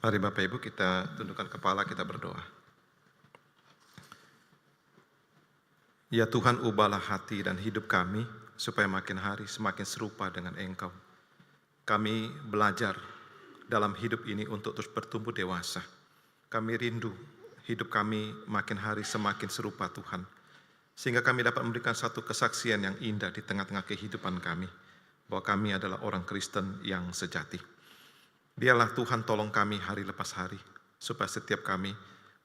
Mari Bapak Ibu kita tundukkan kepala, kita berdoa. Ya Tuhan, ubahlah hati dan hidup kami supaya makin hari semakin serupa dengan Engkau. Kami belajar dalam hidup ini untuk terus bertumbuh dewasa. Kami rindu hidup kami makin hari semakin serupa Tuhan. Sehingga kami dapat memberikan satu kesaksian yang indah di tengah-tengah kehidupan kami. Bahwa kami adalah orang Kristen yang sejati. Biarlah Tuhan tolong kami hari lepas hari, supaya setiap kami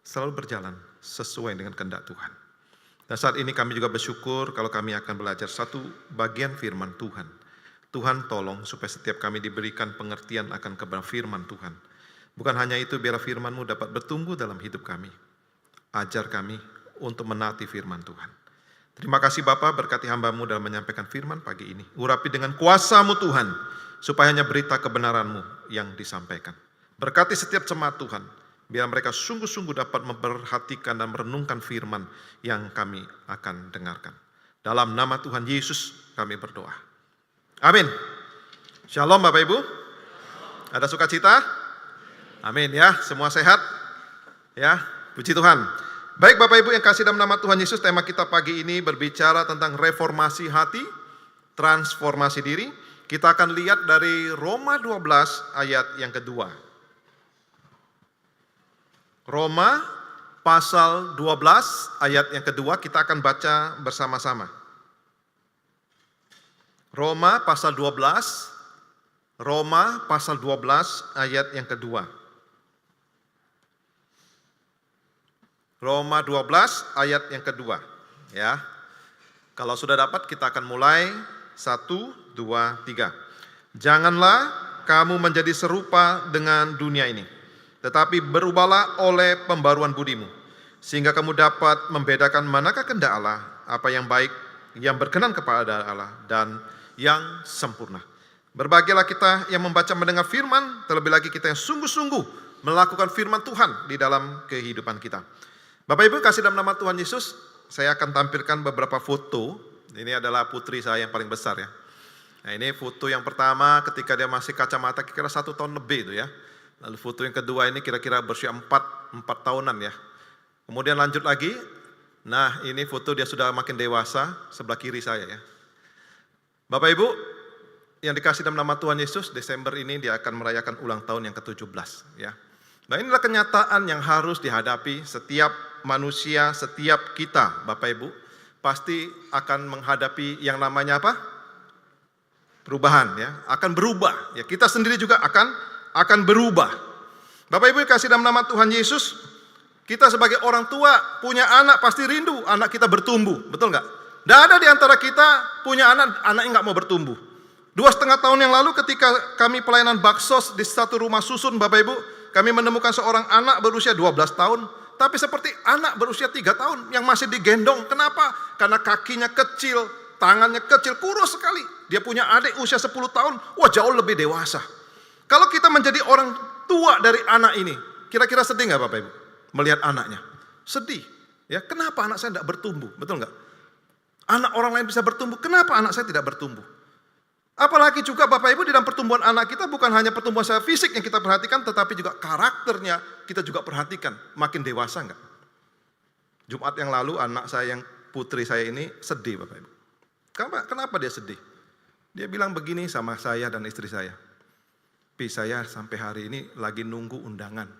selalu berjalan sesuai dengan kehendak Tuhan. Dan saat ini kami juga bersyukur kalau kami akan belajar satu bagian firman Tuhan. Tuhan tolong supaya setiap kami diberikan pengertian akan kebenaran firman Tuhan. Bukan hanya itu, biarlah firman-Mu dapat bertumbuh dalam hidup kami. Ajar kami untuk menaati firman Tuhan. Terima kasih Bapa, berkati hamba-Mu dalam menyampaikan firman pagi ini. Urapi dengan kuasa-Mu Tuhan, supaya hanya berita kebenaran-Mu yang disampaikan. Berkati setiap jemaat Tuhan, biar mereka sungguh-sungguh dapat memperhatikan dan merenungkan firman yang kami akan dengarkan. Dalam nama Tuhan Yesus kami berdoa. Amin. Shalom Bapak Ibu. Ada sukacita? Amin ya, semua sehat? Ya, puji Tuhan. Baik Bapak Ibu yang kasih dalam nama Tuhan Yesus, tema kita pagi ini berbicara tentang reformasi hati, transformasi diri. Kita akan lihat dari Roma 12 ayat yang kedua. Roma pasal 12 ayat yang kedua kita akan baca bersama-sama. Roma pasal 12 ayat yang kedua. Roma 12 ayat yang kedua. Ya. Kalau sudah dapat kita akan mulai. 1, 2, 3. Janganlah kamu menjadi serupa dengan dunia ini, tetapi berubahlah oleh pembaruan budimu, sehingga kamu dapat membedakan manakah kehendak Allah, apa yang baik, yang berkenan kepada Allah, dan yang sempurna. Berbahagialah kita yang membaca mendengar firman, terlebih lagi kita yang sungguh-sungguh melakukan firman Tuhan di dalam kehidupan kita. Bapak Ibu kasih dalam nama Tuhan Yesus, saya akan tampilkan beberapa foto. Ini adalah putri saya yang paling besar ya. Nah ini foto yang pertama ketika dia masih kacamata kira-kira 1 tahun lebih itu ya. Lalu foto yang kedua ini kira-kira berusia 4 tahunan ya. Kemudian lanjut lagi. Nah ini foto dia sudah makin dewasa sebelah kiri saya ya. Bapak Ibu yang dikasih dalam nama Tuhan Yesus, Desember ini dia akan merayakan ulang tahun yang ke-17 ya. Nah inilah kenyataan yang harus dihadapi setiap manusia, setiap kita Bapak Ibu. Pasti akan menghadapi yang namanya apa? Perubahan ya, akan berubah. Ya, kita sendiri juga akan berubah. Bapak Ibu kasih dalam nama Tuhan Yesus, kita sebagai orang tua punya anak pasti rindu anak kita bertumbuh, betul nggak? Dan ada di antara kita punya anaknya nggak mau bertumbuh. 2,5 tahun yang lalu ketika kami pelayanan baksos di satu rumah susun Bapak Ibu, kami menemukan seorang anak berusia 12 tahun. Tapi seperti anak berusia 3 tahun yang masih digendong. Kenapa? Karena kakinya kecil, tangannya kecil, kurus sekali. Dia punya adik usia 10 tahun, wah jauh lebih dewasa. Kalau kita menjadi orang tua dari anak ini, kira-kira sedih nggak Bapak Ibu? Melihat anaknya. Sedih. Ya, kenapa anak saya tidak bertumbuh? Betul nggak? Anak orang lain bisa bertumbuh, kenapa anak saya tidak bertumbuh? Apalagi juga Bapak Ibu di dalam pertumbuhan anak kita bukan hanya pertumbuhan secara fisik yang kita perhatikan, tetapi juga karakternya kita juga perhatikan. Makin dewasa enggak? Jumat yang lalu anak saya yang putri saya ini sedih Bapak Ibu. Kenapa dia sedih? Dia bilang begini sama saya dan istri saya. Pi saya sampai hari ini lagi nunggu undangan.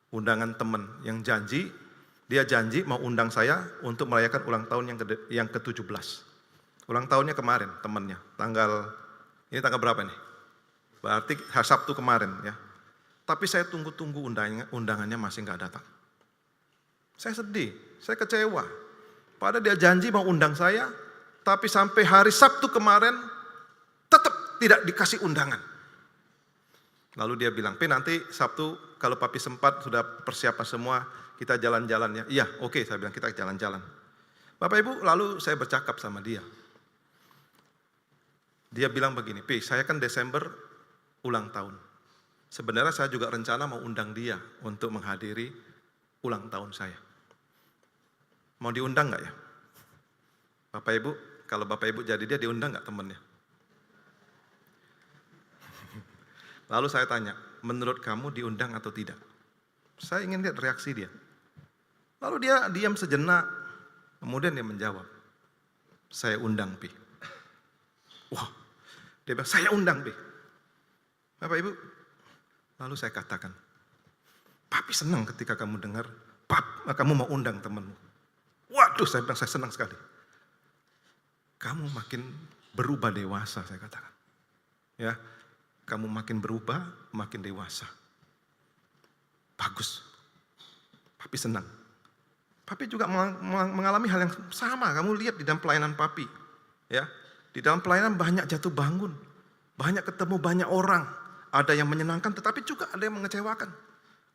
Undangan teman yang dia janji mau undang saya untuk merayakan ulang tahun yang ke-17. Ulang tahunnya kemarin temannya, ini tanggal berapa nih? Berarti hari Sabtu kemarin ya. Tapi saya tunggu-tunggu undangannya masih nggak datang. Saya sedih, saya kecewa. Padahal dia janji mau undang saya, tapi sampai hari Sabtu kemarin tetap tidak dikasih undangan. Lalu dia bilang, nanti Sabtu kalau papi sempat sudah persiapan semua, kita jalan-jalan ya. Iya, oke, saya bilang kita jalan-jalan. Bapak Ibu, lalu saya bercakap sama dia. Dia bilang begini, saya kan Desember ulang tahun. Sebenarnya saya juga rencana mau undang dia untuk menghadiri ulang tahun saya. Mau diundang nggak ya? Bapak Ibu, kalau Bapak Ibu jadi dia diundang nggak temennya? Lalu saya tanya, menurut kamu diundang atau tidak? Saya ingin lihat reaksi dia. Lalu dia diam sejenak, kemudian dia menjawab, saya undang, Pi. Wah, dia bilang, saya undang, Pi. Bapak Ibu, lalu saya katakan, Papi senang ketika kamu dengar, kamu mau undang temanmu. Waduh, saya bilang, saya senang sekali. Kamu makin berubah dewasa, saya katakan. Ya, kamu makin berubah, makin dewasa. Bagus. Papi senang. Papi juga mengalami hal yang sama. Kamu lihat di dalam pelayanan Papi. Ya, di dalam pelayanan banyak jatuh bangun. Banyak ketemu banyak orang. Ada yang menyenangkan tetapi juga ada yang mengecewakan.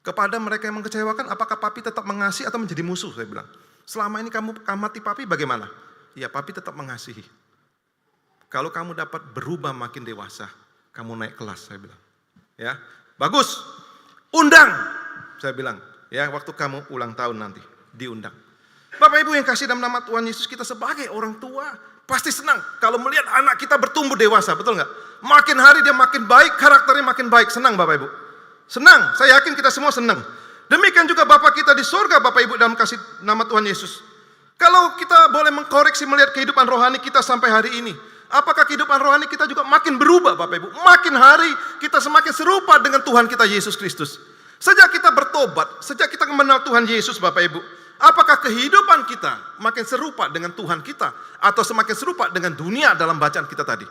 Kepada mereka yang mengecewakan, apakah Papi tetap mengasihi atau menjadi musuh? Saya bilang. Selama ini kamu amati Papi bagaimana? Ya, Papi tetap mengasihi. Kalau kamu dapat berubah makin dewasa, kamu naik kelas, saya bilang. Ya, bagus. Undang, saya bilang. Ya, waktu kamu ulang tahun nanti, diundang. Bapak Ibu yang kasih dalam nama Tuhan Yesus, kita sebagai orang tua pasti senang kalau melihat anak kita bertumbuh dewasa, betul nggak? Makin hari dia makin baik, karakternya makin baik. Senang Bapak Ibu. Senang, saya yakin kita semua senang. Demikian juga Bapak kita di surga, Bapak Ibu, dalam kasih nama Tuhan Yesus. Kalau kita boleh mengkoreksi melihat kehidupan rohani kita sampai hari ini, apakah kehidupan rohani kita juga makin berubah, Bapak Ibu? Makin hari kita semakin serupa dengan Tuhan kita Yesus Kristus. Sejak kita bertobat, sejak kita mengenal Tuhan Yesus, Bapak Ibu, apakah kehidupan kita makin serupa dengan Tuhan kita atau semakin serupa dengan dunia dalam bacaan kita tadi?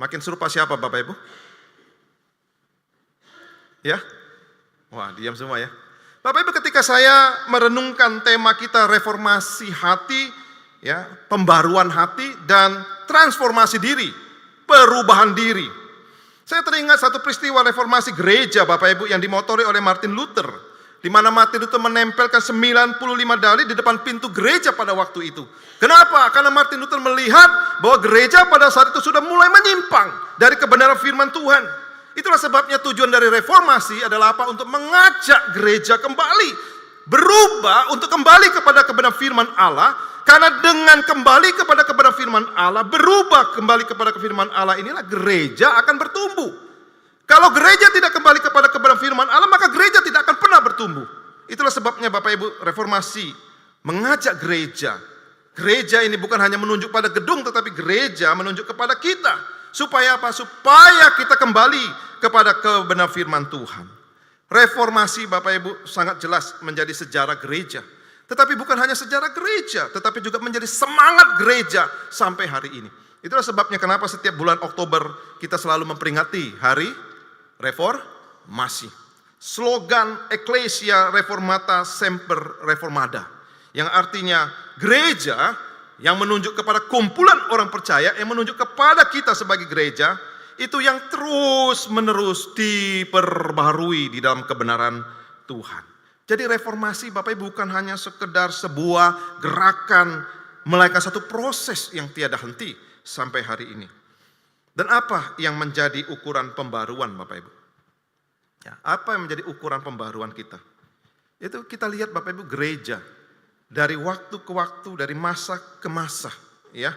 Makin serupa siapa, Bapak Ibu? Ya? Wah, diam semua ya. Bapak Ibu, ketika saya merenungkan tema kita reformasi hati, ya, pembaruan hati dan transformasi diri, perubahan diri. Saya teringat satu peristiwa reformasi gereja, Bapak Ibu, yang dimotori oleh Martin Luther, di mana Martin Luther menempelkan 95 dalil di depan pintu gereja pada waktu itu. Kenapa? Karena Martin Luther melihat bahwa gereja pada saat itu sudah mulai menyimpang dari kebenaran firman Tuhan. Itulah sebabnya tujuan dari reformasi adalah apa? Untuk mengajak gereja kembali berubah untuk kembali kepada kebenaran firman Allah. Karena dengan kembali kepada kebenaran firman Allah, berubah kembali kepada firman Allah, inilah gereja akan bertumbuh. Kalau gereja tidak kembali kepada kebenaran firman Allah, maka gereja tidak akan pernah bertumbuh. Itulah sebabnya Bapak Ibu, reformasi mengajak gereja. Gereja ini bukan hanya menunjuk pada gedung, tetapi gereja menunjuk kepada kita. Supaya apa? Supaya kita kembali kepada kebenaran firman Tuhan. Reformasi Bapak Ibu sangat jelas menjadi sejarah gereja. Tetapi bukan hanya sejarah gereja, tetapi juga menjadi semangat gereja sampai hari ini. Itulah sebabnya kenapa setiap bulan Oktober kita selalu memperingati Hari Reformasi. Slogan Ecclesia Reformata Semper Reformanda, yang artinya gereja yang menunjuk kepada kumpulan orang percaya, yang menunjuk kepada kita sebagai gereja, itu yang terus menerus diperbaharui di dalam kebenaran Tuhan. Jadi reformasi Bapak Ibu bukan hanya sekedar sebuah gerakan, melainkan satu proses yang tiada henti sampai hari ini. Dan apa yang menjadi ukuran pembaruan Bapak Ibu? Ya, apa yang menjadi ukuran pembaruan kita? Itu kita lihat Bapak Ibu, gereja dari waktu ke waktu, dari masa ke masa, ya,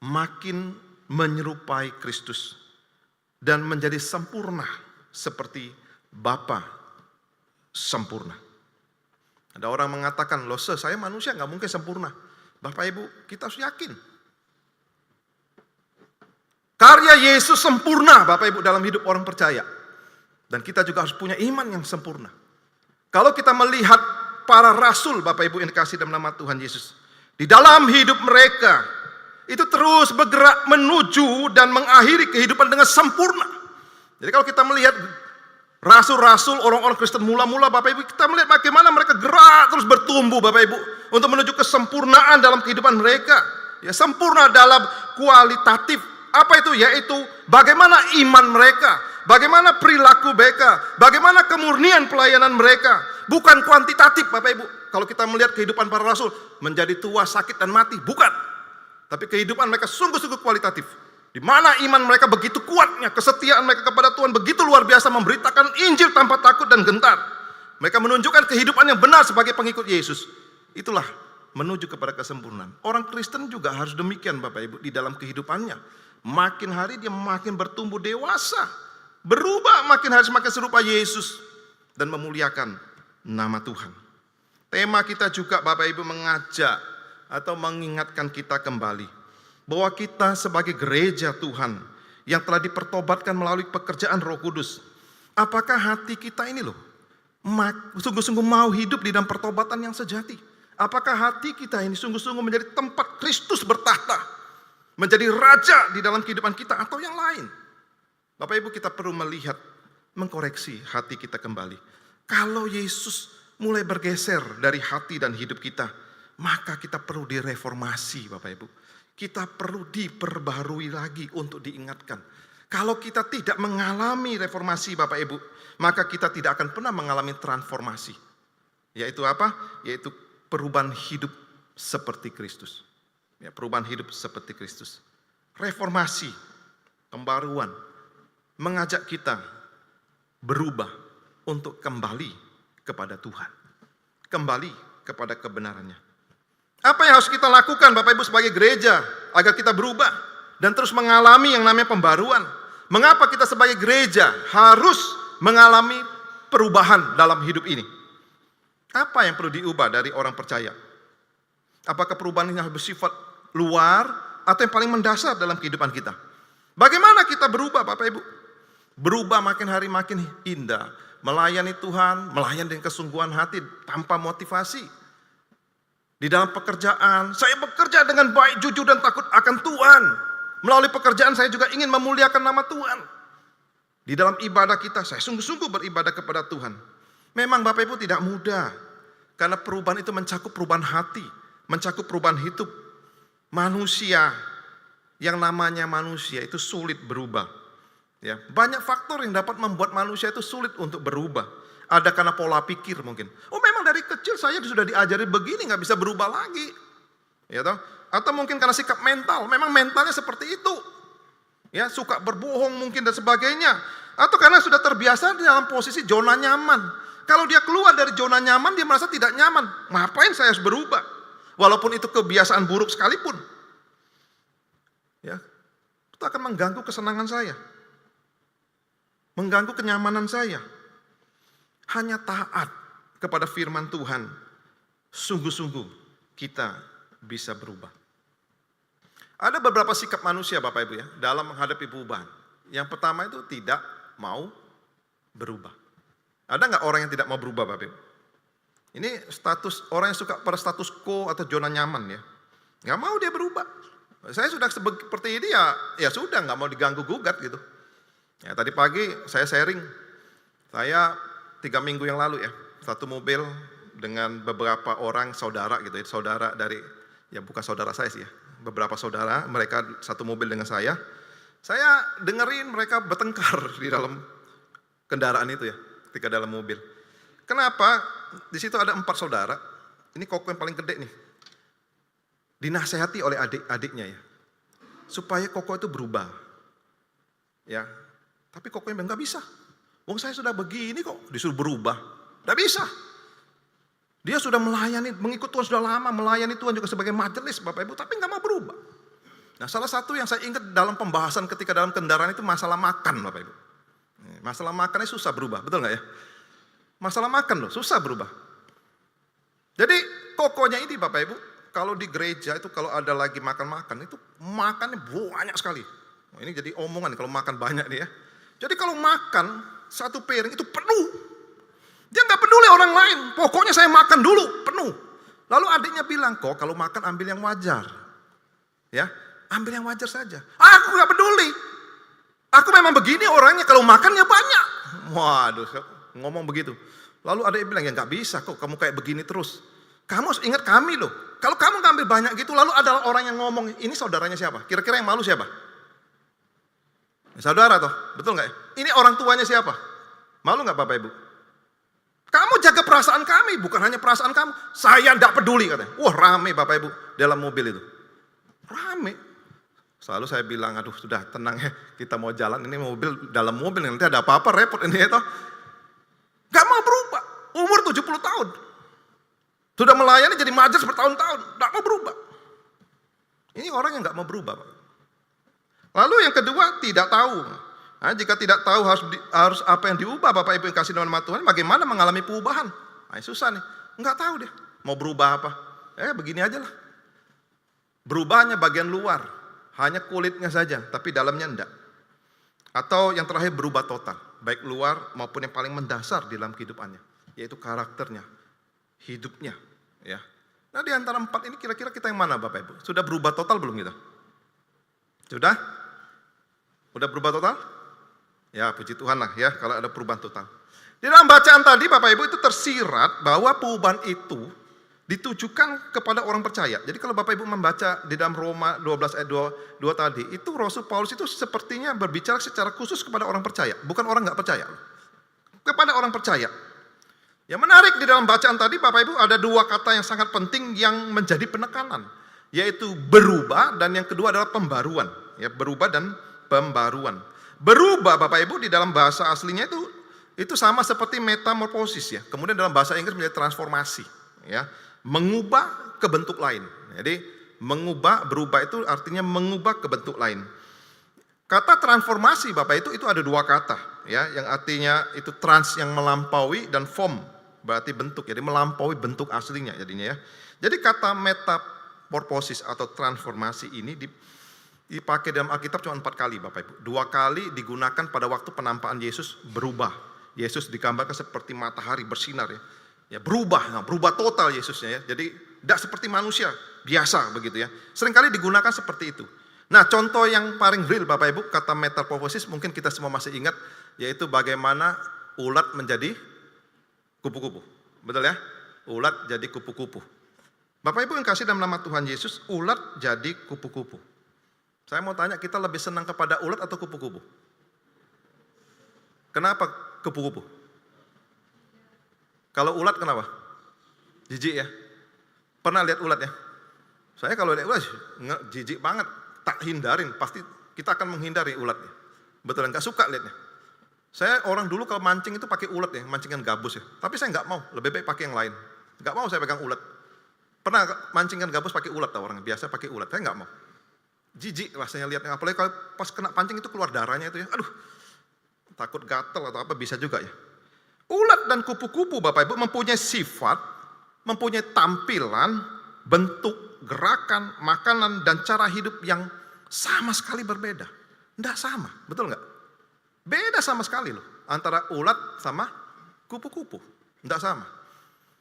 makin menyerupai Kristus dan menjadi sempurna seperti Bapa sempurna. Ada orang mengatakan, loh saya manusia nggak mungkin sempurna. Bapak Ibu, kita harus yakin. Karya Yesus sempurna Bapak Ibu dalam hidup orang percaya. Dan kita juga harus punya iman yang sempurna. Kalau kita melihat para rasul Bapak Ibu yang dikasih dalam nama Tuhan Yesus, di dalam hidup mereka itu terus bergerak menuju dan mengakhiri kehidupan dengan sempurna. Jadi kalau kita melihat rasul-rasul, orang-orang Kristen mula-mula Bapak Ibu, kita melihat bagaimana mereka gerak terus bertumbuh Bapak Ibu untuk menuju kesempurnaan dalam kehidupan mereka. Ya, sempurna dalam kualitatif. Apa itu? Yaitu bagaimana iman mereka, bagaimana perilaku mereka, bagaimana kemurnian pelayanan mereka. Bukan kuantitatif Bapak Ibu. Kalau kita melihat kehidupan para rasul, menjadi tua, sakit dan mati, bukan. Tapi kehidupan mereka sungguh-sungguh kualitatif. Di mana iman mereka begitu kuatnya, kesetiaan mereka kepada Tuhan begitu luar biasa, memberitakan Injil tanpa takut dan gentar. Mereka menunjukkan kehidupan yang benar sebagai pengikut Yesus. Itulah menuju kepada kesempurnaan. Orang Kristen juga harus demikian Bapak Ibu di dalam kehidupannya. Makin hari dia makin bertumbuh dewasa. berubah makin hari semakin serupa Yesus dan memuliakan nama Tuhan. Tema kita juga Bapak Ibu mengajak atau mengingatkan kita kembali bahwa kita sebagai gereja Tuhan yang telah dipertobatkan melalui pekerjaan Roh Kudus, apakah hati kita ini loh sungguh-sungguh mau hidup di dalam pertobatan yang sejati? Apakah hati kita ini sungguh-sungguh menjadi tempat Kristus bertahta, menjadi raja di dalam kehidupan kita atau yang lain? Bapak Ibu, kita perlu melihat, mengkoreksi hati kita kembali. Kalau Yesus mulai bergeser dari hati dan hidup kita, maka kita perlu direformasi Bapak Ibu. Kita perlu diperbarui lagi untuk diingatkan. Kalau kita tidak mengalami reformasi Bapak Ibu, maka kita tidak akan pernah mengalami transformasi. Yaitu apa? Yaitu perubahan hidup seperti Kristus. Ya, perubahan hidup seperti Kristus. Reformasi, pembaruan, mengajak kita berubah untuk kembali kepada Tuhan. Kembali kepada kebenarannya. Apa yang harus kita lakukan Bapak Ibu sebagai gereja agar kita berubah dan terus mengalami yang namanya pembaruan? Mengapa kita sebagai gereja harus mengalami perubahan dalam hidup ini? Apa yang perlu diubah dari orang percaya? Apakah perubahan ini harus bersifat luar atau yang paling mendasar dalam kehidupan kita? Bagaimana kita berubah Bapak Ibu? Berubah makin hari makin indah. Melayani Tuhan, melayani dengan kesungguhan hati tanpa motivasi. Di dalam pekerjaan, saya bekerja dengan baik, jujur dan takut akan Tuhan. Melalui pekerjaan saya juga ingin memuliakan nama Tuhan. Di dalam ibadah kita, saya sungguh-sungguh beribadah kepada Tuhan. Memang Bapak Ibu tidak mudah. Karena perubahan itu mencakup perubahan hati, mencakup perubahan hidup. Manusia, yang namanya manusia itu sulit berubah. Ya, banyak faktor yang dapat membuat manusia itu sulit untuk berubah. Ada karena pola pikir mungkin. Oh memang dari kecil saya sudah diajari begini, nggak bisa berubah lagi. Ya toh? Atau mungkin karena sikap mental, memang mentalnya seperti itu. Ya, suka berbohong mungkin dan sebagainya. Atau karena sudah terbiasa di dalam posisi zona nyaman. Kalau dia keluar dari zona nyaman, dia merasa tidak nyaman. Ngapain saya harus berubah? Walaupun itu kebiasaan buruk sekalipun. Ya, itu akan mengganggu kesenangan saya. Mengganggu kenyamanan saya. Hanya taat kepada firman Tuhan, sungguh-sungguh kita bisa berubah. Ada beberapa sikap manusia Bapak Ibu ya, dalam menghadapi perubahan. Yang pertama itu tidak mau berubah. Ada nggak orang yang tidak mau berubah Bapak Ibu? Ini status orang yang suka pada status quo atau zona nyaman ya. Nggak mau dia berubah. Saya sudah seperti ini ya sudah nggak mau diganggu gugat gitu. Ya, tadi pagi saya sharing, saya 3 minggu yang lalu ya, satu mobil dengan beberapa orang saudara gitu ya, saudara dari, ya bukan saudara saya sih ya, beberapa saudara, mereka satu mobil dengan saya dengerin mereka bertengkar di dalam kendaraan itu ya, ketika dalam mobil. Kenapa? Di situ ada 4 saudara, ini koko yang paling gede nih, dinasehati oleh adik-adiknya ya, supaya koko itu berubah, ya, tapi koko yang bilang, gak bisa. Wong saya sudah begini kok, disuruh berubah. Tidak bisa. Dia sudah melayani, mengikut Tuhan sudah lama, melayani Tuhan juga sebagai majelis Bapak Ibu, tapi nggak mau berubah. Nah salah satu yang saya ingat dalam pembahasan ketika dalam kendaraan itu masalah makan Bapak Ibu. Masalah makannya susah berubah, betul nggak ya? Masalah makan loh, susah berubah. Jadi kokonya ini Bapak Ibu, kalau di gereja itu kalau ada lagi makan-makan, itu makannya banyak sekali. Nah, ini jadi omongan kalau makan banyak nih ya. Jadi kalau makan, satu piring itu penuh. Dia nggak peduli orang lain. Pokoknya saya makan dulu, penuh. Lalu adiknya bilang, kok kalau makan ambil yang wajar. Ya, ambil yang wajar saja. Aku nggak peduli. Aku memang begini orangnya, kalau makannya banyak. Waduh, ngomong begitu. Lalu adiknya bilang, ya nggak bisa kok kamu kayak begini terus. Kamu harus ingat kami loh. Kalau kamu ngambil banyak gitu, lalu ada orang yang ngomong, ini saudaranya siapa? Kira-kira yang malu siapa? Saudara toh, betul nggak ya? Ini orang tuanya siapa? Malu nggak Bapak Ibu? Kamu jaga perasaan kami, bukan hanya perasaan kamu. Saya tidak peduli katanya. Wah rame Bapak Ibu dalam mobil itu. Rame. Selalu saya bilang, aduh sudah tenang ya, kita mau jalan ini mobil dalam mobil nanti ada apa-apa repot ini ya toh. Gak mau berubah. Umur 70 tahun. Sudah melayani jadi majelis bertahun-tahun, gak mau berubah. Ini orang yang gak mau berubah Pak. Lalu yang kedua tidak tahu. Nah, jika tidak tahu harus apa yang diubah, Bapak Ibu yang kasih dalam nama Tuhan, bagaimana mengalami perubahan? Nah, susah nih, nggak tahu dia mau berubah apa. Begini aja lah. Berubahnya bagian luar, hanya kulitnya saja, tapi dalamnya enggak. Atau yang terakhir berubah total, baik luar maupun yang paling mendasar di dalam kehidupannya, yaitu karakternya, hidupnya. Ya. Nah, di antara 4 ini kira-kira kita yang mana, Bapak Ibu? Sudah berubah total belum kita? Sudah? Udah berubah total? Ya, puji Tuhan lah ya kalau ada perubahan total. Di dalam bacaan tadi Bapak Ibu itu tersirat bahwa perubahan itu ditujukan kepada orang percaya. Jadi kalau Bapak Ibu membaca di dalam Roma 12 ayat 2 tadi, itu Rasul Paulus itu sepertinya berbicara secara khusus kepada orang percaya, bukan orang nggak percaya. Kepada orang percaya. Yang menarik di dalam bacaan tadi Bapak Ibu ada 2 kata yang sangat penting yang menjadi penekanan, yaitu berubah dan yang kedua adalah pembaruan. Ya, berubah dan pembaruan. Berubah Bapak Ibu di dalam bahasa aslinya itu sama seperti metamorfosis ya. Kemudian dalam bahasa Inggris menjadi transformasi ya. Mengubah ke bentuk lain. Jadi berubah itu artinya mengubah ke bentuk lain. Kata transformasi Bapak itu ada 2 kata ya, yang artinya itu trans yang melampaui dan form berarti bentuk. Jadi melampaui bentuk aslinya jadinya ya. Jadi kata metamorfosis atau transformasi ini dipakai dalam Alkitab cuma 4 kali Bapak Ibu. 2 kali digunakan pada waktu penampakan Yesus berubah. Yesus digambarkan seperti matahari bersinar ya. Ya berubah total Yesusnya ya. Jadi tidak seperti manusia biasa begitu ya. Seringkali digunakan seperti itu. Nah, contoh yang paling real Bapak Ibu kata metamorfosis mungkin kita semua masih ingat, yaitu bagaimana ulat menjadi kupu-kupu. Betul ya? Ulat jadi kupu-kupu. Bapak Ibu yang kasih dalam nama Tuhan Yesus, ulat jadi kupu-kupu. Saya mau tanya, kita lebih senang kepada ulat atau kupu-kupu? Kenapa kupu-kupu? Kalau ulat kenapa? Jijik ya? Pernah lihat ulat ya? Saya kalau lihat ulat, jijik banget. Tak hindarin, pasti kita akan menghindari ulat ya. Betul, nggak suka lihatnya. Saya orang dulu kalau mancing itu pakai ulat ya, mancingan gabus ya. Tapi saya nggak mau, lebih baik pakai yang lain. Nggak mau saya pegang ulat. Pernah mancingan gabus pakai ulat tau orang, biasa pakai ulat, saya nggak mau. Jijik rasanya lihatnya, apalagi kalau pas kena pancing itu keluar darahnya itu ya, aduh, takut gatel atau apa bisa juga ya. Ulat dan kupu-kupu Bapak Ibu mempunyai sifat, mempunyai tampilan, bentuk, gerakan, makanan, dan cara hidup yang sama sekali berbeda. Tidak sama, betul nggak? Beda sama sekali loh, antara ulat sama kupu-kupu. Tidak sama.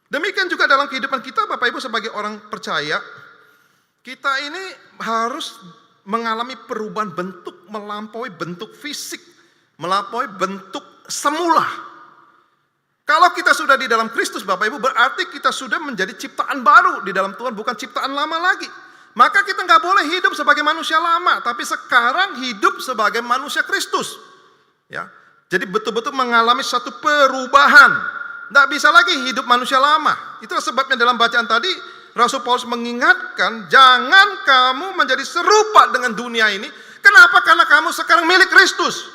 Demikian juga dalam kehidupan kita Bapak Ibu sebagai orang percaya, kita ini harus mengalami perubahan bentuk, melampaui bentuk fisik, melampaui bentuk semula. Kalau kita sudah di dalam Kristus Bapak Ibu, berarti kita sudah menjadi ciptaan baru di dalam Tuhan, bukan ciptaan lama lagi. Maka kita nggak boleh hidup sebagai manusia lama, tapi sekarang hidup sebagai manusia Kristus. Ya, jadi betul-betul mengalami satu perubahan. Nggak bisa lagi hidup manusia lama. Itulah sebabnya dalam bacaan tadi, Rasul Paulus mengingatkan, jangan kamu menjadi serupa dengan dunia ini. Kenapa? Karena kamu sekarang milik Kristus.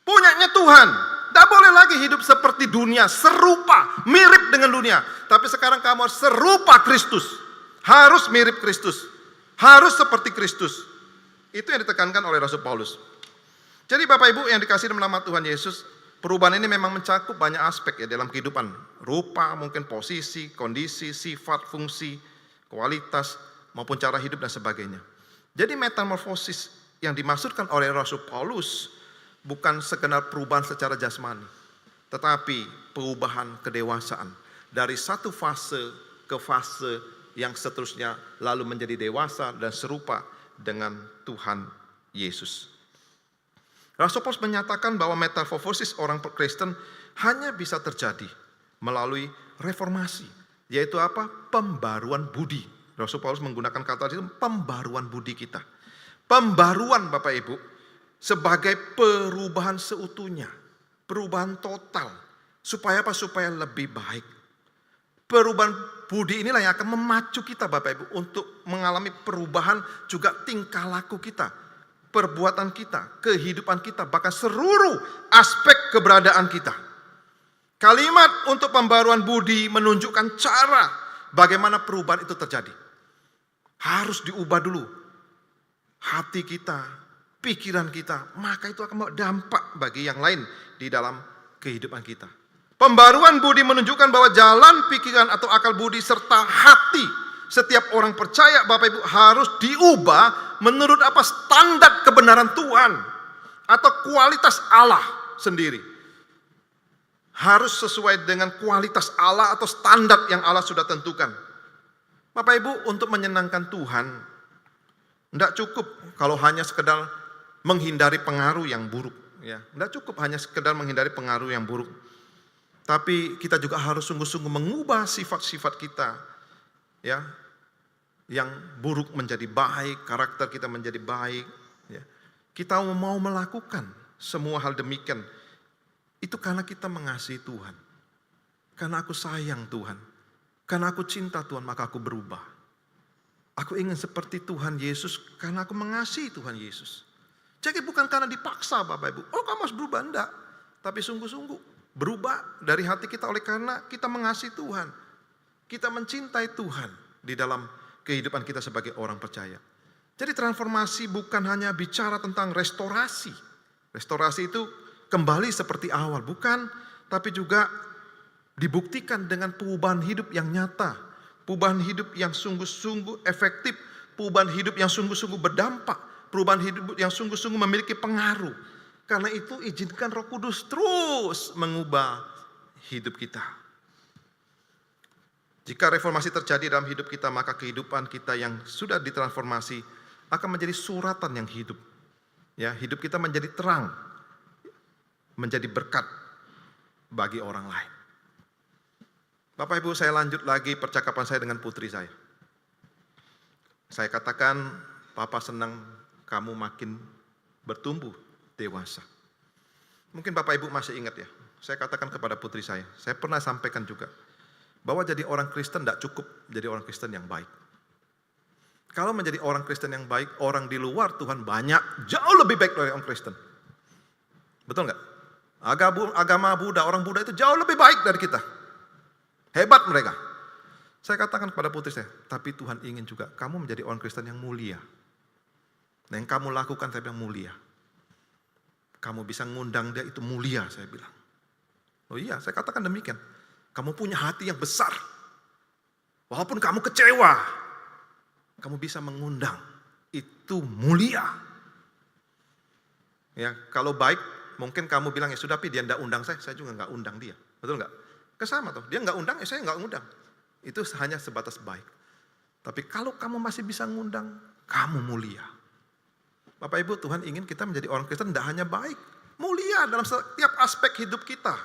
Punyanya Tuhan. Tidak boleh lagi hidup seperti dunia, serupa, mirip dengan dunia. Tapi sekarang kamu harus serupa Kristus. Harus mirip Kristus. Harus seperti Kristus. Itu yang ditekankan oleh Rasul Paulus. Jadi Bapak Ibu yang dikasih dalam nama Tuhan Yesus, perubahan ini memang mencakup banyak aspek ya dalam kehidupan. Rupa, mungkin posisi, kondisi, sifat, fungsi, kualitas, maupun cara hidup dan sebagainya. Jadi metamorfosis yang dimaksudkan oleh Rasul Paulus bukan sekedar perubahan secara jasmani, tetapi perubahan kedewasaan. Dari satu fase ke fase yang seterusnya lalu menjadi dewasa dan serupa dengan Tuhan Yesus. Rasul Paulus menyatakan bahwa metamorfosis orang Kristen hanya bisa terjadi melalui reformasi. Yaitu apa? Pembaruan budi. Rasul Paulus menggunakan kata itu pembaruan budi kita. Pembaruan Bapak Ibu sebagai perubahan seutuhnya, perubahan total, supaya apa? Supaya lebih baik. Perubahan budi inilah yang akan memacu kita Bapak Ibu untuk mengalami perubahan juga tingkah laku kita, perbuatan kita, kehidupan kita, bahkan seluruh aspek keberadaan kita. Kalimat untuk pembaruan budi menunjukkan cara bagaimana perubahan itu terjadi. Harus diubah dulu hati kita, pikiran kita, maka itu akan membawa dampak bagi yang lain di dalam kehidupan kita. Pembaruan budi menunjukkan bahwa jalan pikiran atau akal budi serta hati setiap orang percaya, Bapak Ibu, harus diubah menurut apa standar kebenaran Tuhan atau kualitas Allah sendiri. Harus sesuai dengan kualitas Allah atau standar yang Allah sudah tentukan. Bapak Ibu, untuk menyenangkan Tuhan, tidak cukup kalau hanya sekedar menghindari pengaruh yang buruk. Ya, tidak cukup hanya sekedar menghindari pengaruh yang buruk. Tapi kita juga harus sungguh-sungguh mengubah sifat-sifat kita, ya, yang buruk menjadi baik, karakter kita menjadi baik. Ya. Kita mau melakukan semua hal demikian, itu karena kita mengasihi Tuhan. Karena aku sayang Tuhan. Karena aku cinta Tuhan, maka aku berubah. Aku ingin seperti Tuhan Yesus karena aku mengasihi Tuhan Yesus. Jadi bukan karena dipaksa Bapak Ibu. Oh, kamu harus berubah, enggak. Tapi sungguh-sungguh berubah dari hati kita oleh karena kita mengasihi Tuhan. Kita mencintai Tuhan di dalam kehidupan kita sebagai orang percaya. Jadi transformasi bukan hanya bicara tentang restorasi. Restorasi itu kembali seperti awal, bukan. Tapi juga dibuktikan dengan perubahan hidup yang nyata. Perubahan hidup yang sungguh-sungguh efektif. Perubahan hidup yang sungguh-sungguh berdampak. Perubahan hidup yang sungguh-sungguh memiliki pengaruh. Karena itu izinkan Roh Kudus terus mengubah hidup kita. Jika reformasi terjadi dalam hidup kita, maka kehidupan kita yang sudah ditransformasi akan menjadi suratan yang hidup. Ya, hidup kita menjadi terang, menjadi berkat bagi orang lain. Bapak Ibu, saya lanjut lagi percakapan saya dengan putri saya. Saya katakan, Papa senang kamu makin bertumbuh dewasa. Mungkin Bapak Ibu masih ingat ya, saya katakan kepada putri saya pernah sampaikan juga, bahwa jadi orang Kristen tidak cukup jadi orang Kristen yang baik. Kalau menjadi orang Kristen yang baik, orang di luar Tuhan banyak, jauh lebih baik dari orang Kristen. Betul nggak? Agama Buddha, orang Buddha itu jauh lebih baik dari kita. Hebat mereka. Saya katakan kepada putri saya, tapi Tuhan ingin juga kamu menjadi orang Kristen yang mulia. Nah, yang kamu lakukan saya bilang mulia. Kamu bisa ngundang dia itu mulia, saya bilang. Oh iya, saya katakan demikian. Kamu punya hati yang besar. Walaupun kamu kecewa, kamu bisa mengundang. Itu mulia. Ya, kalau baik, mungkin kamu bilang, ya sudah, tapi dia tidak undang saya juga nggak undang dia. Betul nggak? Kesama tuh, dia nggak undang, saya nggak undang. Itu hanya sebatas baik. Tapi kalau kamu masih bisa ngundang, kamu mulia. Bapak Ibu, Tuhan ingin kita menjadi orang Kristen tidak hanya baik, mulia dalam setiap aspek hidup kita.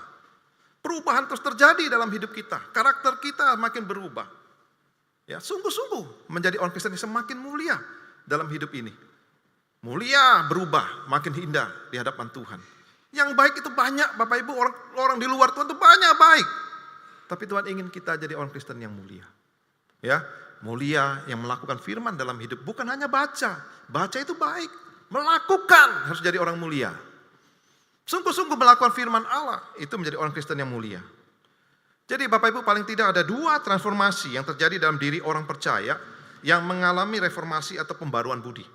Perubahan terus terjadi dalam hidup kita, karakter kita makin berubah. Ya, sungguh-sungguh menjadi orang Kristen yang semakin mulia dalam hidup ini. Mulia berubah, makin indah di hadapan Tuhan. Yang baik itu banyak, Bapak Ibu, orang di luar Tuhan itu banyak baik. Tapi Tuhan ingin kita jadi orang Kristen yang mulia. Ya, mulia yang melakukan firman dalam hidup, bukan hanya baca. Baca itu baik. Melakukan harus jadi orang mulia. Sungguh-sungguh melakukan firman Allah, itu menjadi orang Kristen yang mulia. Jadi Bapak Ibu, paling tidak ada dua transformasi yang terjadi dalam diri orang percaya yang mengalami reformasi atau pembaruan budi.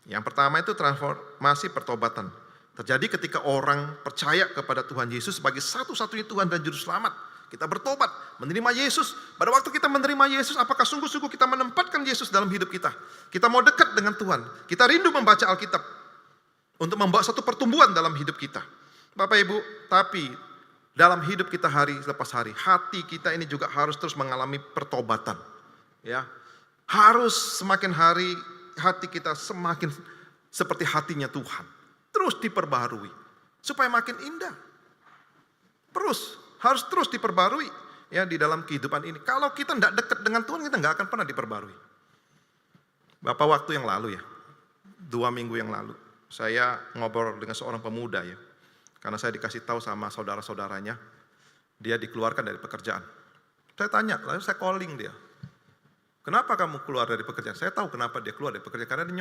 Yang pertama itu transformasi pertobatan. Terjadi ketika orang percaya kepada Tuhan Yesus sebagai satu-satunya Tuhan dan Juru Selamat. Kita bertobat, menerima Yesus. Pada waktu kita menerima Yesus, apakah sungguh-sungguh kita menempatkan Yesus dalam hidup kita? Kita mau dekat dengan Tuhan. Kita rindu membaca Alkitab. Untuk membawa satu pertumbuhan dalam hidup kita. Bapak Ibu, tapi dalam hidup kita hari lepas hari, hati kita ini juga harus terus mengalami pertobatan. Ya, harus semakin hari hati kita semakin seperti hatinya Tuhan. Terus diperbaharui. Supaya makin indah. Harus terus diperbarui ya di dalam kehidupan ini. Kalau kita tidak dekat dengan Tuhan, kita nggak akan pernah diperbarui. Beberapa waktu yang lalu ya, 2 minggu yang lalu, saya ngobrol dengan seorang pemuda ya. Karena saya dikasih tahu sama saudara-saudaranya, dia dikeluarkan dari pekerjaan. Saya tanya, lalu saya calling dia. Kenapa kamu keluar dari pekerjaan? Saya tahu kenapa dia keluar dari pekerjaan, karena dia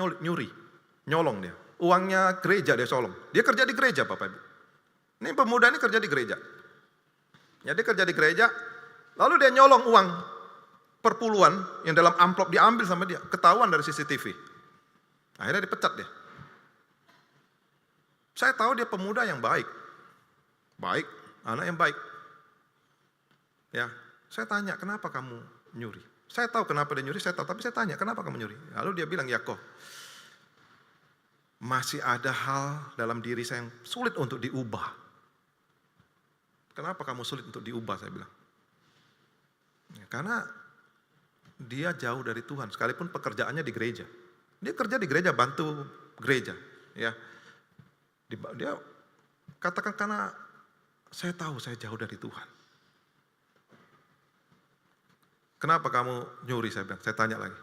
nyolong dia. Uangnya gereja dia colong. Dia kerja di gereja Bapak Ibu. Ini pemuda ini kerja di gereja. Ya, dia kerja di gereja, lalu dia nyolong uang perpuluhan yang dalam amplop diambil sama dia, ketahuan dari CCTV. Akhirnya dipecat dia. Saya tahu dia pemuda yang baik. Baik, anak yang baik. Ya, saya tanya, kenapa kamu nyuri? Saya tahu kenapa dia nyuri, saya tahu, tapi saya tanya, kenapa kamu nyuri? Lalu dia bilang, ya kok, masih ada hal dalam diri saya yang sulit untuk diubah. Kenapa kamu sulit untuk diubah, saya bilang. Ya, karena dia jauh dari Tuhan, sekalipun pekerjaannya di gereja. Dia kerja di gereja, bantu gereja. Ya, dia katakan, karena saya tahu saya jauh dari Tuhan. Kenapa kamu nyuri, saya bilang, saya tanya lagi.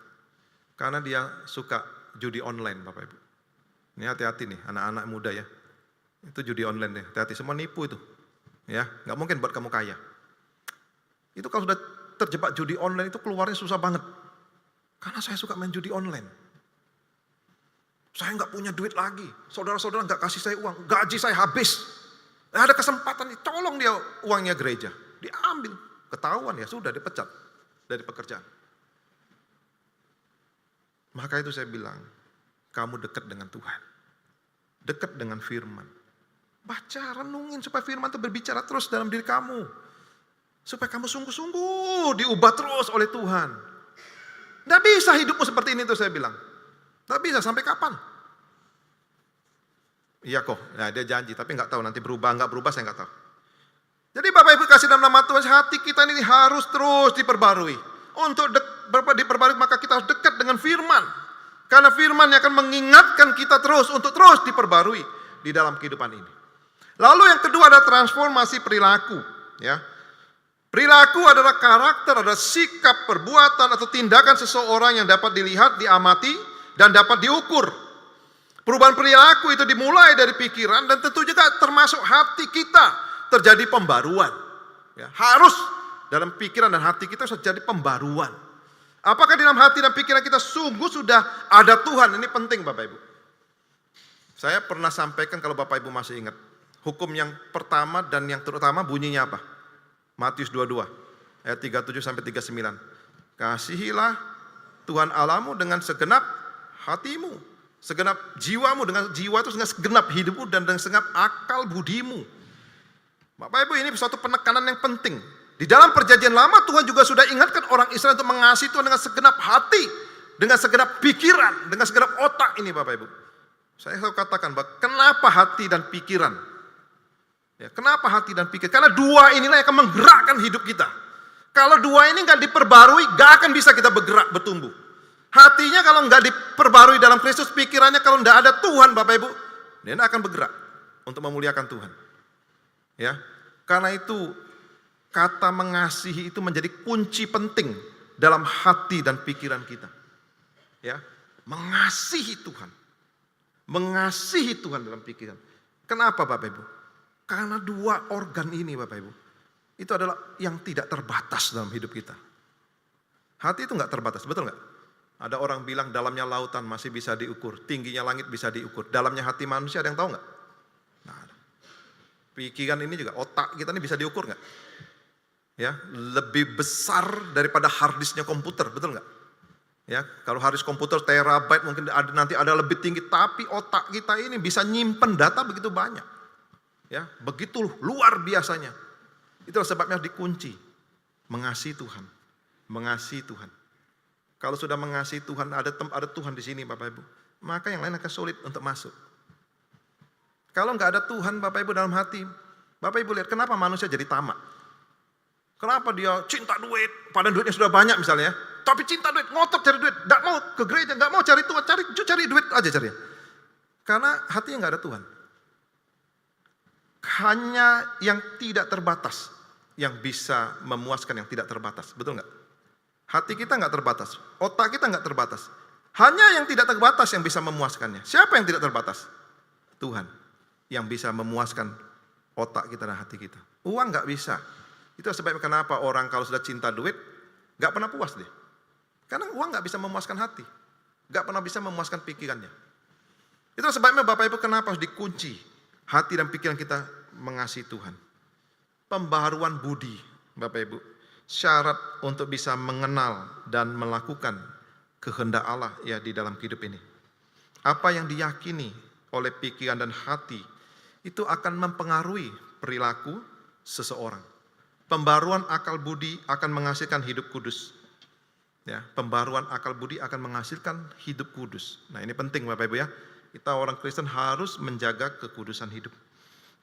Karena dia suka judi online, Bapak Ibu. Ini hati-hati nih, anak-anak muda ya. Itu judi online deh, hati-hati, semua nipu itu. Ya, nggak mungkin buat kamu kaya. Itu kalau sudah terjebak judi online itu keluarnya susah banget. Karena saya suka main judi online. Saya nggak punya duit lagi, saudara-saudara nggak kasih saya uang, gaji saya habis. Ada kesempatan, colong dia uangnya gereja. Diambil, ketahuan ya sudah dipecat dari pekerjaan. Maka itu saya bilang, kamu dekat dengan Tuhan. Dekat dengan firman. Baca, renungin supaya firman itu berbicara terus dalam diri kamu. Supaya kamu sungguh-sungguh diubah terus oleh Tuhan. Tidak bisa hidupmu seperti ini tuh saya bilang. Tidak bisa, sampai kapan? Iya kok, ya dia janji, tapi nggak tahu nanti berubah, nggak berubah saya nggak tahu. Jadi Bapak Ibu kasih dalam nama Tuhan, hati kita ini harus terus diperbarui. Untuk diperbarui maka kita harus dekat dengan firman. Karena firman yang akan mengingatkan kita terus untuk terus diperbarui di dalam kehidupan ini. Lalu yang kedua adalah transformasi perilaku. Ya, perilaku adalah karakter, adalah sikap, perbuatan atau tindakan seseorang yang dapat dilihat, diamati, dan dapat diukur. Perubahan perilaku itu dimulai dari pikiran dan tentu juga termasuk hati kita. Terjadi pembaruan. Ya, harus dalam pikiran dan hati kita terjadi pembaruan. Apakah di dalam hati dan pikiran kita sungguh sudah ada Tuhan? Ini penting Bapak Ibu. Saya pernah sampaikan kalau Bapak Ibu masih ingat. Hukum yang pertama dan yang terutama bunyinya apa? Matius 22 ayat 37 sampai 39. Kasihilah Tuhan Allahmu dengan segenap hatimu, segenap jiwamu, dengan jiwa itu dengan segenap hidupmu dan dengan segenap akal budimu. Bapak Ibu, ini suatu penekanan yang penting. Di dalam perjanjian lama Tuhan juga sudah ingatkan orang Israel untuk mengasihi Tuhan dengan segenap hati, dengan segenap pikiran, dengan segenap otak ini Bapak Ibu. Saya selalu katakan bahwa kenapa hati dan pikiran? Ya, kenapa hati dan pikiran? Karena dua inilah yang akan menggerakkan hidup kita. Kalau dua ini nggak diperbarui, nggak akan bisa kita bergerak, bertumbuh. Hatinya kalau nggak diperbarui dalam Kristus, pikirannya kalau nggak ada Tuhan Bapak Ibu, dia akan bergerak untuk memuliakan Tuhan. Ya, karena itu kata mengasihi itu menjadi kunci penting dalam hati dan pikiran kita. Ya, mengasihi Tuhan, mengasihi Tuhan dalam pikiran. Kenapa Bapak Ibu? Karena dua organ ini Bapak Ibu, itu adalah yang tidak terbatas dalam hidup kita. Hati itu nggak terbatas, betul nggak? Ada orang bilang dalamnya lautan masih bisa diukur, tingginya langit bisa diukur, dalamnya hati manusia ada yang tahu nggak? Nah, pikiran ini juga, otak kita ini bisa diukur nggak? Ya, lebih besar daripada hard disknya komputer, betul nggak? Ya, kalau hard disk komputer terabyte mungkin nanti ada lebih tinggi, tapi otak kita ini bisa nyimpen data begitu banyak. Ya, begitu luar biasanya. Itulah sebabnya dikunci mengasihi Tuhan, mengasihi Tuhan. Kalau sudah mengasihi Tuhan, ada Tuhan di sini Bapak Ibu, maka yang lain akan sulit untuk masuk. Kalau nggak ada Tuhan Bapak Ibu dalam hati, Bapak Ibu lihat kenapa manusia jadi tamak. Kenapa dia cinta duit, padahal duitnya sudah banyak misalnya, tapi cinta duit, ngotot cari duit, nggak mau ke gereja, nggak mau cari Tuhan, cari duit aja cari. Karena hatinya nggak ada Tuhan. Hanya yang tidak terbatas yang bisa memuaskan yang tidak terbatas, betul nggak? Hati kita nggak terbatas, otak kita nggak terbatas. Hanya yang tidak terbatas yang bisa memuaskannya. Siapa yang tidak terbatas? Tuhan yang bisa memuaskan otak kita dan hati kita. Uang nggak bisa. Itu sebabnya kenapa orang kalau sudah cinta duit nggak pernah puas deh. Karena uang nggak bisa memuaskan hati, nggak pernah bisa memuaskan pikirannya. Itu sebabnya Bapak Ibu kenapa harus dikunci hati dan pikiran kita mengasihi Tuhan. Pembaharuan budi, Bapak Ibu, syarat untuk bisa mengenal dan melakukan kehendak Allah ya di dalam hidup ini. Apa yang diyakini oleh pikiran dan hati itu akan mempengaruhi perilaku seseorang. Pembaruan akal budi akan menghasilkan hidup kudus. Ya, pembaruan akal budi akan menghasilkan hidup kudus. Nah, ini penting Bapak Ibu ya. Kita orang Kristen harus menjaga kekudusan hidup.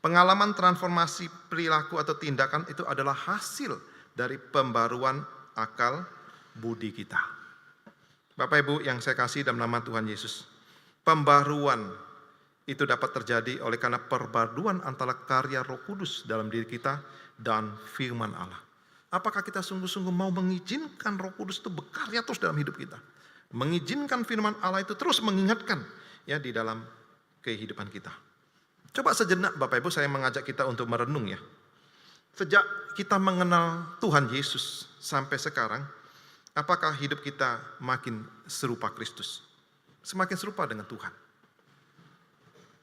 Pengalaman transformasi perilaku atau tindakan itu adalah hasil dari pembaruan akal budi kita. Bapak Ibu yang saya kasih dalam nama Tuhan Yesus, pembaruan itu dapat terjadi oleh karena perpaduan antara karya Roh Kudus dalam diri kita dan firman Allah. Apakah kita sungguh-sungguh mau mengizinkan Roh Kudus itu bekerja terus dalam hidup kita? Mengizinkan firman Allah itu terus mengingatkan ya di dalam kehidupan kita. Coba sejenak Bapak Ibu saya mengajak kita untuk merenung ya. Sejak kita mengenal Tuhan Yesus sampai sekarang, apakah hidup kita makin serupa Kristus? Semakin serupa dengan Tuhan.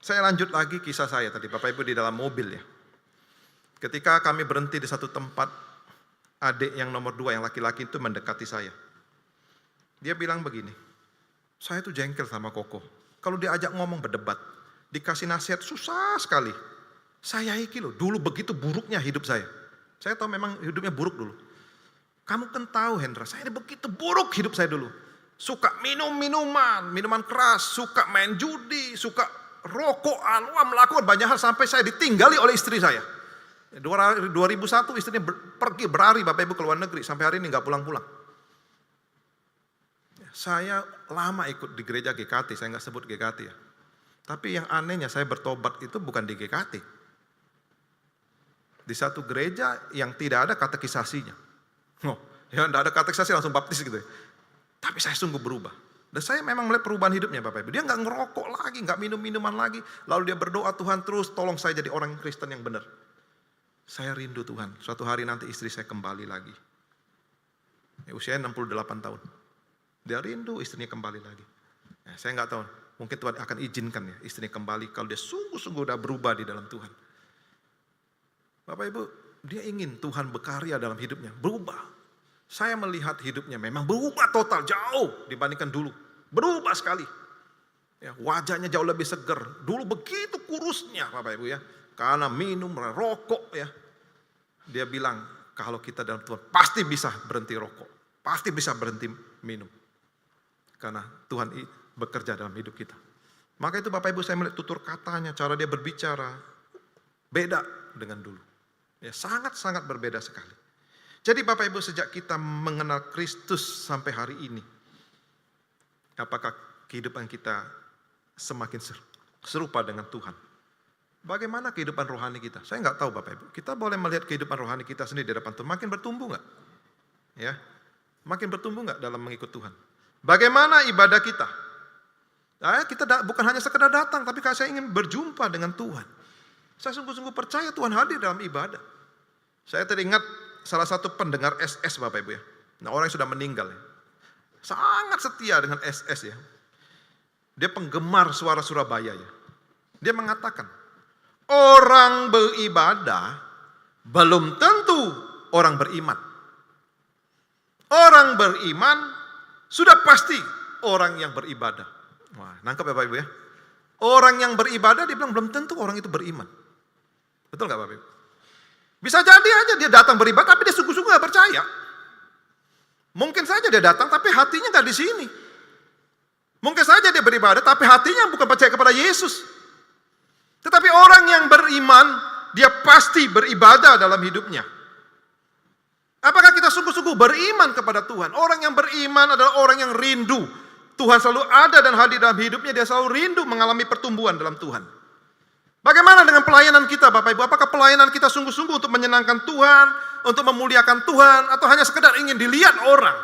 Saya lanjut lagi kisah saya tadi Bapak Ibu di dalam mobil ya. Ketika kami berhenti di satu tempat, adik yang nomor 2 yang laki-laki itu mendekati saya. Dia bilang begini, saya tuh jengkel sama Koko. Kalau diajak ngomong berdebat, dikasih nasihat susah sekali. Saya iki loh, dulu begitu buruknya hidup saya. Saya tahu memang hidupnya buruk dulu. Kamu kan tahu Hendra, saya ini begitu buruk hidup saya dulu. Suka minuman keras, suka main judi, suka rokokan, melakukan banyak hal sampai saya ditinggali oleh istri saya. 2001 istrinya pergi berlari Bapak Ibu ke luar negeri, sampai hari ini nggak pulang-pulang. Saya lama ikut di gereja GKT, saya nggak sebut GKT ya. Tapi yang anehnya saya bertobat itu bukan di GKT. Di satu gereja yang tidak ada katekisasinya. Oh, ya nggak ada katekisasi langsung baptis gitu ya. Tapi saya sungguh berubah. Dan saya memang melihat perubahan hidupnya Bapak Ibu. Dia nggak ngerokok lagi, nggak minum-minuman lagi. Lalu dia berdoa, Tuhan terus tolong saya jadi orang Kristen yang benar. Saya rindu Tuhan, suatu hari nanti istri saya kembali lagi. Ya, usianya 68 tahun. Dia rindu istrinya kembali lagi. Ya, saya nggak tahu, mungkin Tuhan akan izinkan ya istrinya kembali kalau dia sungguh-sungguh udah berubah di dalam Tuhan. Bapak Ibu, dia ingin Tuhan berkarya dalam hidupnya, berubah. Saya melihat hidupnya memang berubah total, jauh dibandingkan dulu. Berubah sekali. Ya, wajahnya jauh lebih segar. Dulu begitu kurusnya Bapak Ibu ya. Karena minum, rokok ya. Dia bilang, kalau kita dalam Tuhan pasti bisa berhenti rokok. Pasti bisa berhenti minum. Karena Tuhan bekerja dalam hidup kita. Maka itu Bapak Ibu saya melihat tutur katanya, cara dia berbicara. Beda dengan dulu. Ya, sangat-sangat berbeda sekali. Jadi Bapak Ibu sejak kita mengenal Kristus sampai hari ini. Apakah kehidupan kita semakin serupa dengan Tuhan? Bagaimana kehidupan rohani kita? Saya nggak tahu Bapak Ibu. Kita boleh melihat kehidupan rohani kita sendiri di depan Tuhan. Makin bertumbuh nggak? Ya, makin bertumbuh nggak dalam mengikut Tuhan? Bagaimana ibadah kita? Nah, kita bukan hanya sekedar datang, tapi saya ingin berjumpa dengan Tuhan. Saya sungguh-sungguh percaya Tuhan hadir dalam ibadah. Saya teringat salah satu pendengar SS Bapak Ibu ya. Nah, orang yang sudah meninggal ya. Sangat setia dengan SS ya. Dia penggemar suara Surabaya ya. Dia mengatakan, orang beribadah belum tentu orang beriman. Orang beriman sudah pasti orang yang beribadah. Wah, nangkep ya Bapak Ibu ya. Orang yang beribadah dia bilang belum tentu orang itu beriman. Betul nggak Bapak Ibu? Bisa jadi aja dia datang beribadah tapi dia sungguh-sungguh nggak percaya. Mungkin saja dia datang tapi hatinya nggak di sini. Mungkin saja dia beribadah tapi hatinya bukan percaya kepada Yesus. Tetapi orang yang beriman, dia pasti beribadah dalam hidupnya. Apakah kita sungguh-sungguh beriman kepada Tuhan? Orang yang beriman adalah orang yang rindu. Tuhan selalu ada dan hadir dalam hidupnya, dia selalu rindu mengalami pertumbuhan dalam Tuhan. Bagaimana dengan pelayanan kita Bapak Ibu? Apakah pelayanan kita sungguh-sungguh untuk menyenangkan Tuhan, untuk memuliakan Tuhan, atau hanya sekedar ingin dilihat orang?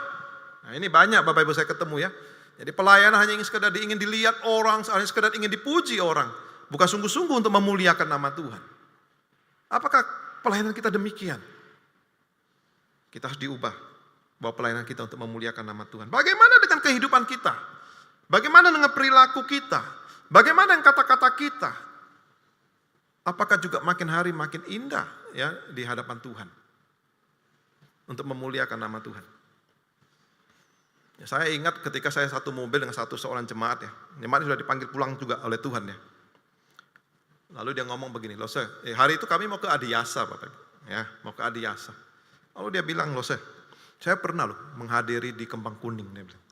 Nah, ini banyak Bapak Ibu saya ketemu ya. Jadi pelayanan hanya ingin sekedar ingin dilihat orang, hanya sekedar ingin dipuji orang. Bukan sungguh-sungguh untuk memuliakan nama Tuhan. Apakah pelayanan kita demikian? Kita harus diubah. Bahwa pelayanan kita untuk memuliakan nama Tuhan. Bagaimana dengan kehidupan kita? Bagaimana dengan perilaku kita? Bagaimana dengan kata-kata kita? Apakah juga makin hari makin indah ya di hadapan Tuhan? Untuk memuliakan nama Tuhan. Ya, saya ingat ketika saya satu mobil dengan seorang jemaat ya. Jemaat sudah dipanggil pulang juga oleh Tuhan ya. Lalu dia ngomong begini, Lose, hari itu kami mau ke Adiasa Bapak Ibu. Ya, mau ke Adiasa. Lalu dia bilang, Lose, saya pernah loh menghadiri di Kembang Kuning. Dia bilang,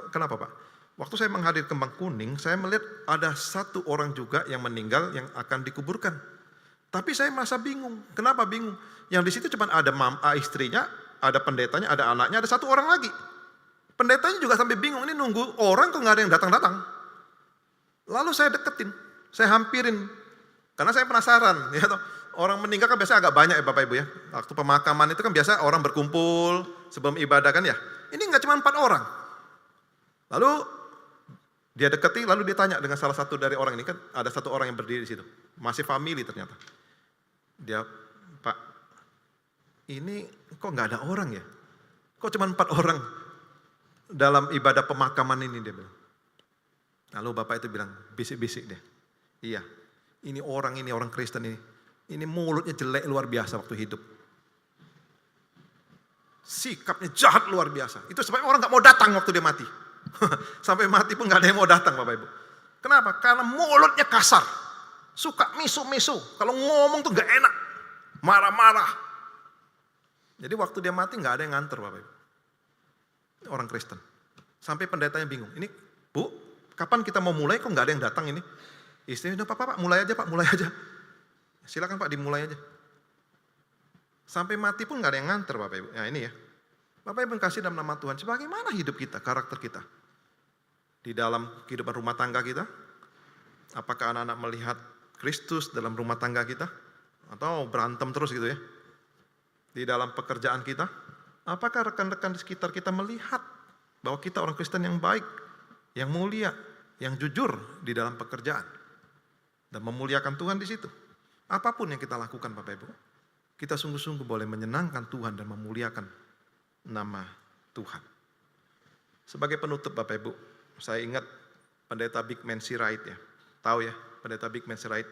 kenapa Pak? Waktu saya menghadiri Kembang Kuning, saya melihat ada satu orang juga yang meninggal yang akan dikuburkan. Tapi saya merasa bingung. Kenapa bingung? Yang di situ cuma ada istrinya, ada pendetanya, ada anaknya, ada satu orang lagi. Pendetanya juga sampai bingung, ini nunggu orang kok nggak ada yang datang-datang. Lalu saya deketin, saya hampirin. Karena saya penasaran, ya toh. Orang meninggal kan biasanya agak banyak ya Bapak Ibu ya. Waktu pemakaman itu kan biasa orang berkumpul sebelum ibadah kan ya. Ini nggak cuma 4 orang. Lalu dia deketi, lalu dia tanya dengan salah satu dari orang ini, kan ada satu orang yang berdiri di situ. Masih family ternyata. Dia, Pak, ini kok nggak ada orang ya? Kok cuma 4 orang dalam ibadah pemakaman ini, dia bilang. Lalu Bapak itu bilang, bisik-bisik deh. Iya, ini orang Kristen ini mulutnya jelek luar biasa waktu hidup. Sikapnya jahat luar biasa. Itu sebabnya orang gak mau datang waktu dia mati. Sampai mati pun gak ada yang mau datang Bapak Ibu. Kenapa? Karena mulutnya kasar. Suka misu-misu. Kalau ngomong tuh gak enak. Marah-marah. Jadi waktu dia mati gak ada yang nganter Bapak Ibu. Orang Kristen. Sampai pendetanya bingung. Ini Bu, kapan kita mau mulai kok gak ada yang datang ini? Istrinya, Pak, mulai aja Pak, mulai aja. Silakan Pak, dimulai aja. Sampai mati pun gak ada yang nganter Bapak Ibu. Nah ini ya. Bapak Ibu kasih dalam nama Tuhan. Sebagaimana hidup kita, karakter kita. Di dalam kehidupan rumah tangga kita. Apakah anak-anak melihat Kristus dalam rumah tangga kita? Atau berantem terus gitu ya. Di dalam pekerjaan kita. Apakah rekan-rekan di sekitar kita melihat bahwa kita orang Kristen yang baik, yang mulia, yang jujur di dalam pekerjaan. Dan memuliakan Tuhan di situ. Apapun yang kita lakukan Bapak Ibu, kita sungguh-sungguh boleh menyenangkan Tuhan dan memuliakan nama Tuhan. Sebagai penutup Bapak Ibu, saya ingat pendeta Big Man Sirait ya. Tahu ya, pendeta Big Man Sirait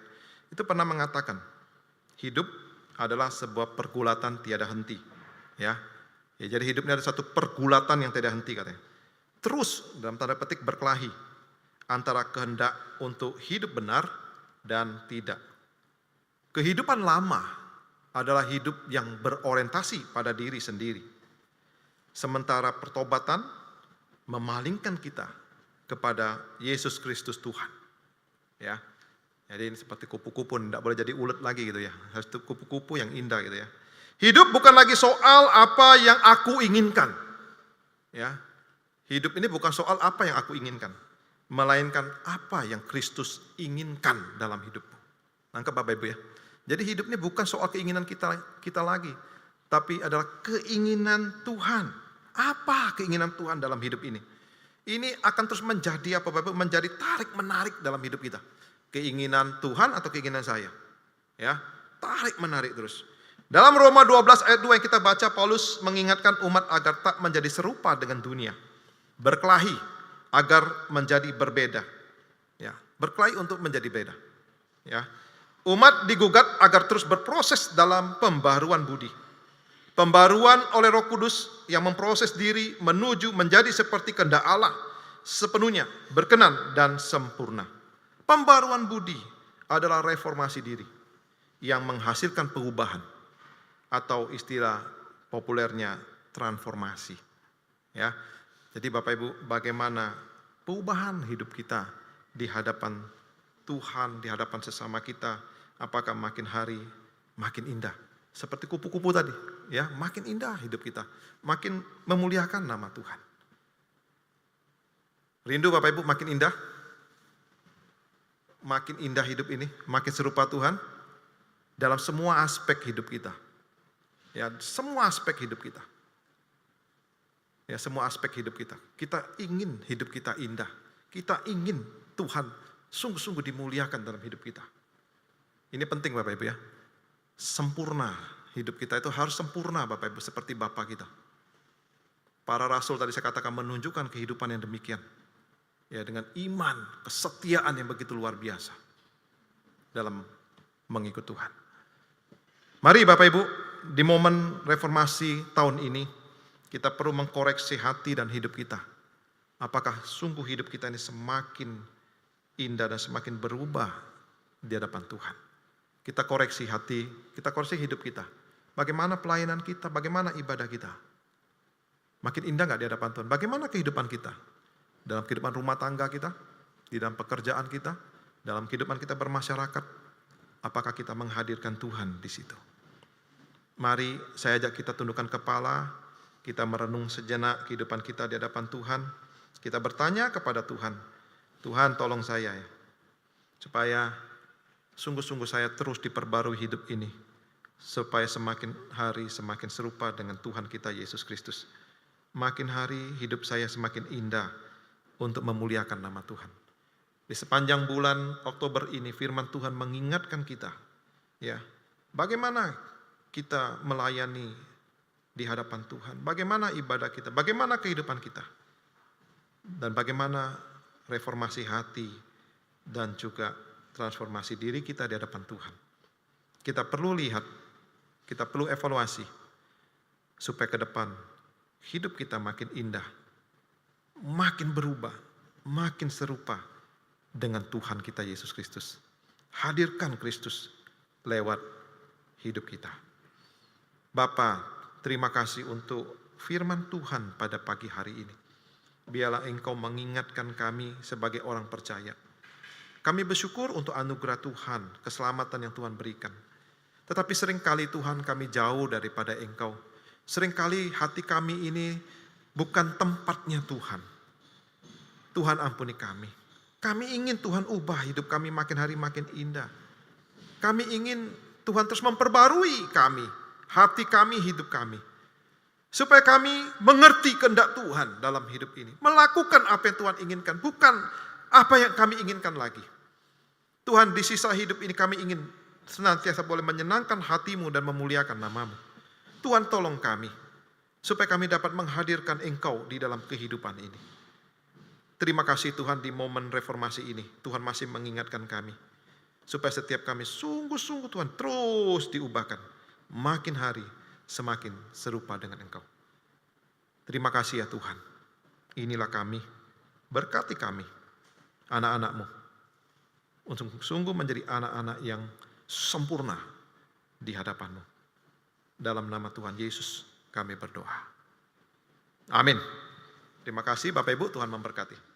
itu pernah mengatakan, hidup adalah sebuah pergulatan tiada henti. Ya, jadi hidup ini ada satu pergulatan yang tiada henti katanya. Terus dalam tanda petik berkelahi antara kehendak untuk hidup benar dan tidak. Kehidupan lama adalah hidup yang berorientasi pada diri sendiri. Sementara pertobatan memalingkan kita kepada Yesus Kristus Tuhan. Ya. Jadi ini seperti kupu-kupu, tidak boleh jadi ulet lagi gitu ya. Harus kupu-kupu yang indah gitu ya. Hidup bukan lagi soal apa yang aku inginkan. Ya. Hidup ini bukan soal apa yang aku inginkan, melainkan apa yang Kristus inginkan dalam hidupmu. Nangkep Bapak Ibu ya. Jadi hidup ini bukan soal keinginan kita lagi, tapi adalah keinginan Tuhan. Apa keinginan Tuhan dalam hidup ini? Ini akan terus menjadi apa Bapak Ibu? Menjadi tarik-menarik dalam hidup kita. Keinginan Tuhan atau keinginan saya? Ya, tarik-menarik terus. Dalam Roma 12 ayat 2 yang kita baca, Paulus mengingatkan umat agar tak menjadi serupa dengan dunia. Berkelahi agar menjadi berbeda. Ya, berkelahi untuk menjadi beda. Ya. Umat digugat agar terus berproses dalam pembaruan budi. Pembaruan oleh Roh Kudus yang memproses diri menuju menjadi seperti kehendak Allah sepenuhnya, berkenan dan sempurna. Pembaruan budi adalah reformasi diri yang menghasilkan perubahan atau istilah populernya transformasi. Ya. Jadi Bapak Ibu, bagaimana perubahan hidup kita di hadapan Tuhan, di hadapan sesama kita, apakah makin hari makin indah. Seperti kupu-kupu tadi, ya, makin indah hidup kita, makin memuliakan nama Tuhan. Rindu Bapak Ibu makin indah? Makin indah hidup ini, makin serupa Tuhan dalam semua aspek hidup kita. Ya, semua aspek hidup kita. Ya, semua aspek hidup kita. Kita ingin hidup kita indah. Kita ingin Tuhan sungguh-sungguh dimuliakan dalam hidup kita. Ini penting Bapak Ibu ya. Sempurna hidup kita itu harus sempurna Bapak Ibu seperti Bapa kita. Para rasul tadi saya katakan menunjukkan kehidupan yang demikian. Ya, dengan iman, kesetiaan yang begitu luar biasa dalam mengikut Tuhan. Mari Bapak Ibu, di momen reformasi tahun ini kita perlu mengkoreksi hati dan hidup kita. Apakah sungguh hidup kita ini semakin indah dan semakin berubah di hadapan Tuhan. Kita koreksi hati, kita koreksi hidup kita. Bagaimana pelayanan kita, bagaimana ibadah kita. Makin indah gak di hadapan Tuhan? Bagaimana kehidupan kita? Dalam kehidupan rumah tangga kita, di dalam pekerjaan kita, dalam kehidupan kita bermasyarakat, apakah kita menghadirkan Tuhan di situ? Mari saya ajak kita tundukkan kepala, kita merenung sejenak kehidupan kita di hadapan Tuhan. Kita bertanya kepada Tuhan, Tuhan tolong saya ya, supaya sungguh-sungguh saya terus diperbarui hidup ini, supaya semakin hari semakin serupa dengan Tuhan kita Yesus Kristus. Makin hari hidup saya semakin indah untuk memuliakan nama Tuhan. Di sepanjang bulan Oktober ini firman Tuhan mengingatkan kita, ya, bagaimana kita melayani di hadapan Tuhan, bagaimana ibadah kita, bagaimana kehidupan kita, dan bagaimana reformasi hati dan juga transformasi diri kita di hadapan Tuhan. Kita perlu lihat, kita perlu evaluasi supaya ke depan hidup kita makin indah, makin berubah, makin serupa dengan Tuhan kita Yesus Kristus. Hadirkan Kristus lewat hidup kita. Bapa, terima kasih untuk firman Tuhan pada pagi hari ini. Biarlah Engkau mengingatkan kami sebagai orang percaya. Kami bersyukur untuk anugerah Tuhan, keselamatan yang Tuhan berikan. Tetapi seringkali Tuhan kami jauh daripada Engkau. Seringkali hati kami ini bukan tempatnya Tuhan. Tuhan ampuni kami. Kami ingin Tuhan ubah hidup kami makin hari makin indah. Kami ingin Tuhan terus memperbarui kami, hati kami, hidup kami. Supaya kami mengerti kehendak Tuhan dalam hidup ini. Melakukan apa yang Tuhan inginkan, bukan apa yang kami inginkan lagi. Tuhan, di sisa hidup ini kami ingin senantiasa boleh menyenangkan hati-Mu dan memuliakan nama-Mu. Tuhan tolong kami, supaya kami dapat menghadirkan Engkau di dalam kehidupan ini. Terima kasih Tuhan di momen reformasi ini, Tuhan masih mengingatkan kami. Supaya setiap kami sungguh-sungguh Tuhan terus diubahkan. Makin hari semakin serupa dengan Engkau. Terima kasih ya Tuhan. Inilah kami, berkati kami, anak-anak-Mu. Untuk sungguh menjadi anak-anak yang sempurna di hadapan-Mu. Dalam nama Tuhan Yesus kami berdoa. Amin. Terima kasih Bapak Ibu, Tuhan memberkati.